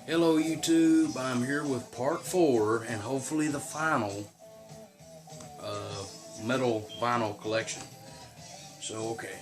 Hello YouTube, I'm here with part 4 and hopefully the final metal vinyl collection. So okay,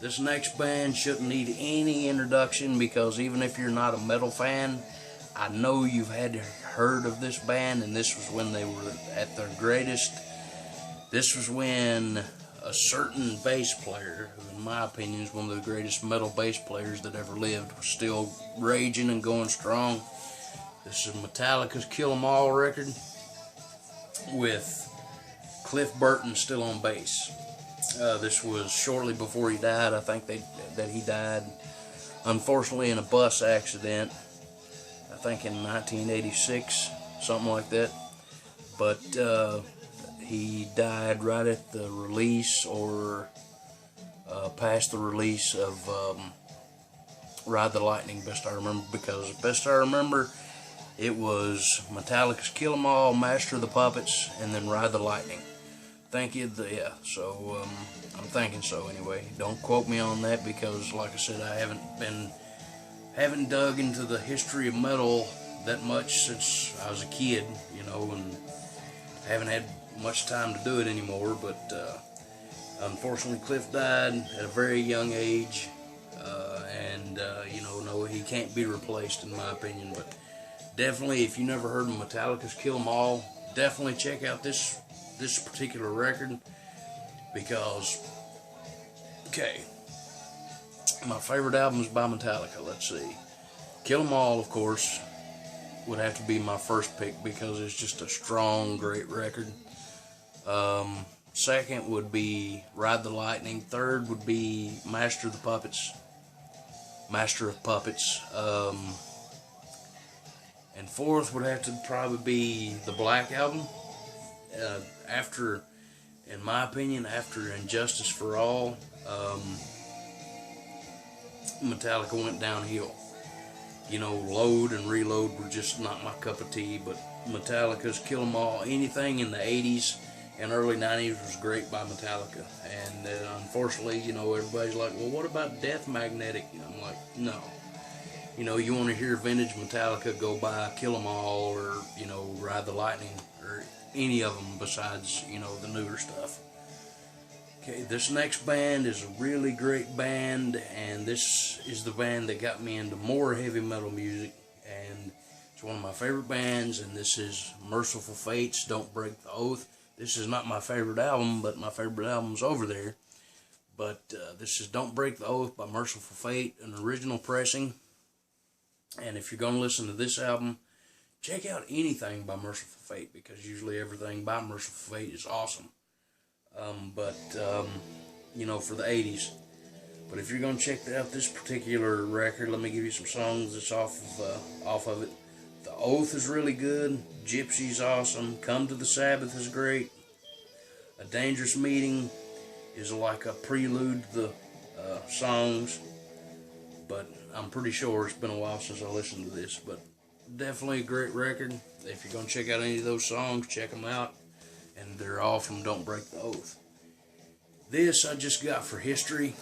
this next band shouldn't need any introduction because even if you're not a metal fan, I know you've heard of this band, and this was when they were at their greatest. This was when a certain bass player, who in my opinion is one of the greatest metal bass players that ever lived, was still raging and going strong. This is Metallica's Kill 'Em All record with Cliff Burton still on bass. This was shortly before he died. I think that he died unfortunately in a bus accident, I think in 1986, something like that. But he died right at the release or past the release of Ride the Lightning, best I remember, because best I remember it was Metallica's Kill 'Em All, Master of the Puppets, and then Ride the Lightning. Thank you, yeah, so I'm thinking so anyway. Don't quote me on that because, like I said, I haven't dug into the history of metal that much since I was a kid, you know, and haven't had much time to do it anymore. But unfortunately, Cliff died at a very young age, and you know, no, he can't be replaced in my opinion. But definitely, if you never heard of Metallica's Kill 'Em All, definitely check out this particular record because, okay, my favorite albums by Metallica, let's see. Kill 'Em All, of course, would have to be my first pick because it's just a strong, great record. Second would be Ride the Lightning. Third would be Master of Puppets. And fourth would have to probably be the Black Album. In my opinion, after Injustice for All, Metallica went downhill. You know, Load and Reload were just not my cup of tea, but Metallica's Kill 'Em All, anything in the 80s and early 90s was great by Metallica. And unfortunately, you know, everybody's like, well, what about Death Magnetic? And I'm like, no. You know, you want to hear vintage Metallica, go by Kill 'Em All or, you know, Ride the Lightning or any of them besides, you know, the newer stuff. Okay, this next band is a really great band, and this is the band that got me into more heavy metal music, and it's one of my favorite bands, and this is Merciful Fate's Don't Break the Oath. This is not my favorite album, but my favorite album's over there. But this is Don't Break the Oath by Merciful Fate, an original pressing. And if you're going to listen to this album, check out anything by Merciful Fate, because usually everything by Merciful Fate is awesome. You know, for the 80s. But if you're going to check out this particular record, let me give you some songs that's off of it. The Oath is really good. Gypsy's awesome. Come to the Sabbath is great. A Dangerous Meeting is like a prelude to the songs. But I'm pretty sure it's been a while since I listened to this. But definitely a great record. If you're going to check out any of those songs, check them out. And they're all from Don't Break the Oath. This I just got for history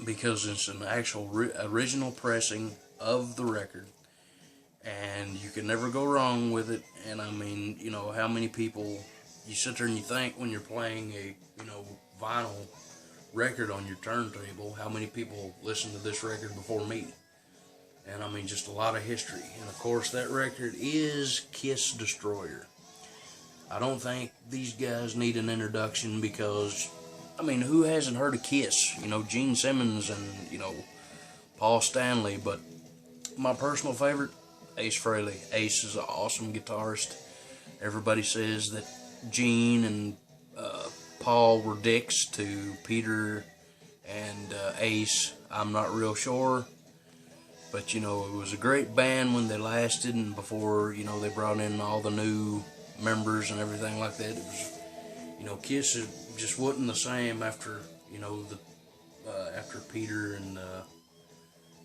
because it's an actual original pressing of the record. And you can never go wrong with it. And I mean, you know, how many people, you sit there and you think when you're playing a, you know, vinyl record on your turntable, how many people listen to this record before me? And I mean, just a lot of history. And of course, that record is Kiss Destroyer. I don't think these guys need an introduction because, I mean, who hasn't heard of Kiss? You know, Gene Simmons and, you know, Paul Stanley. But my personal favorite, Ace Frehley. Ace is an awesome guitarist. Everybody says that Gene and Paul were dicks to Peter and Ace. I'm not real sure. But, you know, it was a great band when they lasted, and before, you know, they brought in all the new members and everything like that. It was, you know, Kiss just wasn't the same after, you know, after Peter and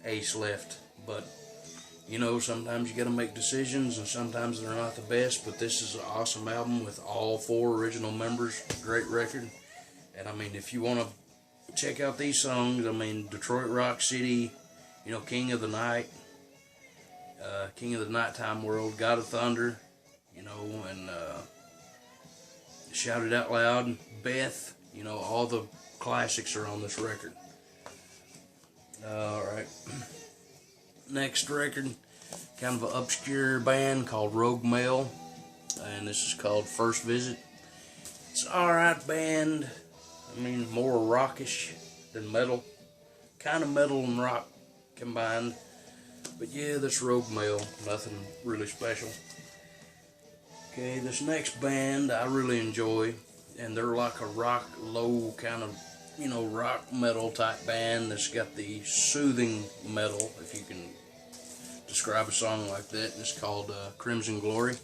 Ace left. But, you know, sometimes you got to make decisions, and sometimes they're not the best. But this is an awesome album with all 4 original members. Great record. And I mean, if you want to check out these songs, I mean, Detroit Rock City, you know, King of the Night, King of the Nighttime World, God of Thunder, you know, and Shout It Out Loud, Beth, you know, all the classics are on this record. Alright, next record, kind of an obscure band called Rogue Male, and this is called First Visit. It's an alright band. I mean, more rockish than metal, kind of metal and rock combined. But yeah, this Rogue Male, nothing really special. Okay, this next band I really enjoy, and they're like a rock, low kind of, you know, rock metal type band that's got the soothing metal, if you can describe a song like that. It's called Crimson Glory,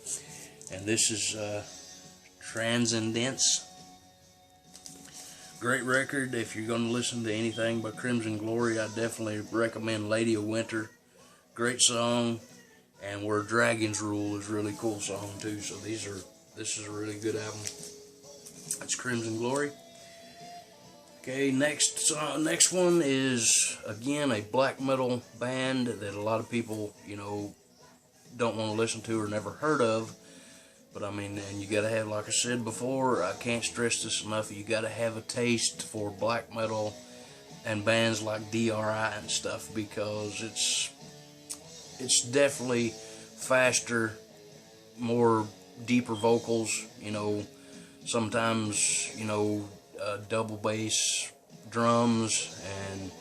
and this is Transcendence. Great record. If you're going to listen to anything by Crimson Glory, I definitely recommend Lady of Winter. Great song, and Where Dragons Rule is a really cool song too. So this is a really good album. That's Crimson Glory. Okay, next one is again a black metal band that a lot of people, you know, don't want to listen to or never heard of. But I mean, and you gotta have, like I said before, I can't stress this enough, you gotta have a taste for black metal and bands like DRI and stuff, because it's definitely faster, more deeper vocals, you know, sometimes, you know, double bass drums and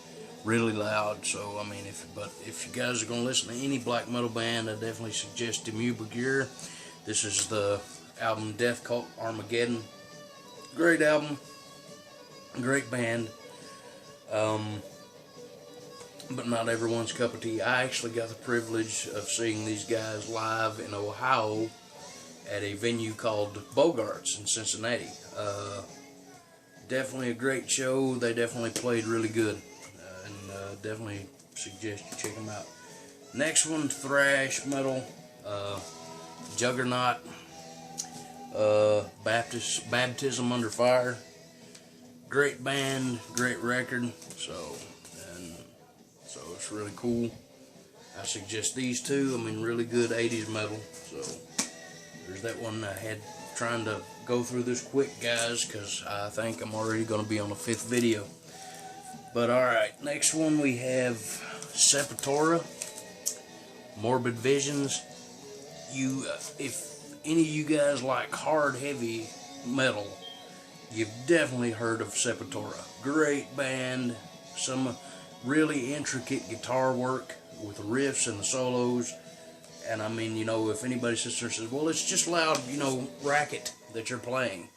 really loud. So I mean, if you guys are gonna listen to any black metal band, I definitely suggest Dimmu Borgir. This is the album Death Cult Armageddon. Great album, great band, but not everyone's cup of tea. I actually got the privilege of seeing these guys live in Ohio at a venue called Bogarts in Cincinnati. Definitely a great show. They definitely played really good, and definitely suggest you check them out. Next one, thrash metal. Juggernaut, Baptism Under Fire. Great band, great record. So it's really cool. I suggest these two. I mean, really good 80s metal. So there's that one. I had trying to go through this quick, guys, because I think I'm already going to be on the 5th video. But alright, next one we have Sepultura, Morbid Visions. If any of you guys like hard, heavy metal, you've definitely heard of Sepultura. Great band, some really intricate guitar work with the riffs and the solos. And I mean, you know, if anybody sits there and says, well, it's just loud, you know, racket that you're playing,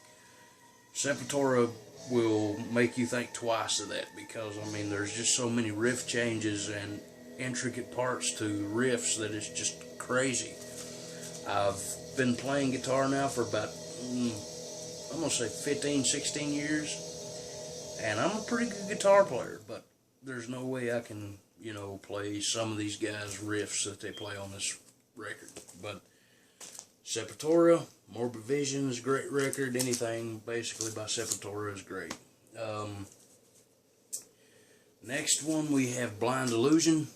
Sepultura will make you think twice of that, because I mean, there's just so many riff changes and intricate parts to riffs that it's just crazy. I've been playing guitar now for about, I'm going to say 15, 16 years, and I'm a pretty good guitar player, but there's no way I can, you know, play some of these guys' riffs that they play on this record. But Sepultura, Morbid Visions, great record. Anything basically by Sepultura is great. Next one we have Blind Illusion,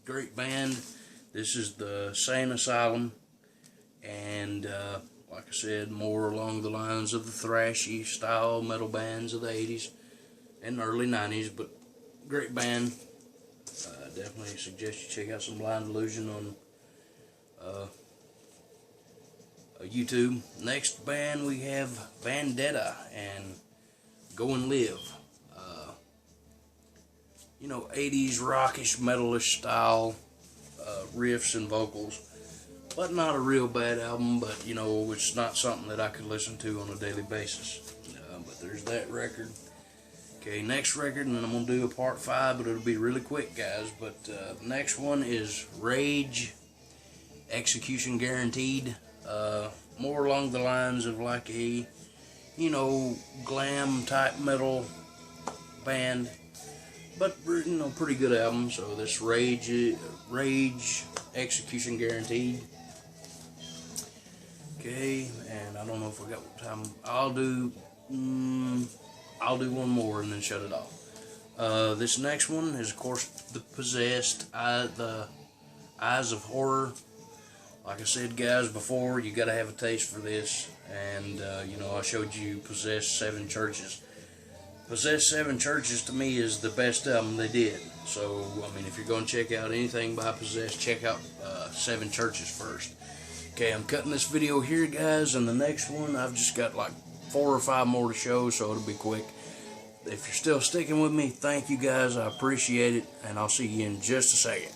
great band. This is the Sane Asylum. And like I said, more along the lines of the thrashy style metal bands of the 80s and early 90s, but great band. Definitely suggest you check out some Blind Illusion on YouTube. Next band we have Vendetta and Go and Live. You know, 80s rockish, metalish style riffs and vocals. But not a real bad album, but you know, it's not something that I could listen to on a daily basis. But there's that record. Okay, next record, and I'm going to do a part 5, but it'll be really quick, guys. But the next one is Rage, Execution Guaranteed. More along the lines of like a, you know, glam type metal band. But, you know, pretty good album. So this Rage, Execution Guaranteed. Okay, and I don't know if we got time. I'll do one more and then shut it off. This next one is, of course, The Possessed. The Eyes of Horror. Like I said, guys, before, you got to have a taste for this. And, you know, I showed you Possessed 7 Churches. Possessed 7 Churches, to me, is the best album they did. So, I mean, if you're going to check out anything by Possessed, check out 7 Churches first. Okay, I'm cutting this video here, guys, and the next one, I've just got like 4 or 5 more to show, so it'll be quick. If you're still sticking with me, thank you, guys. I appreciate it, and I'll see you in just a second.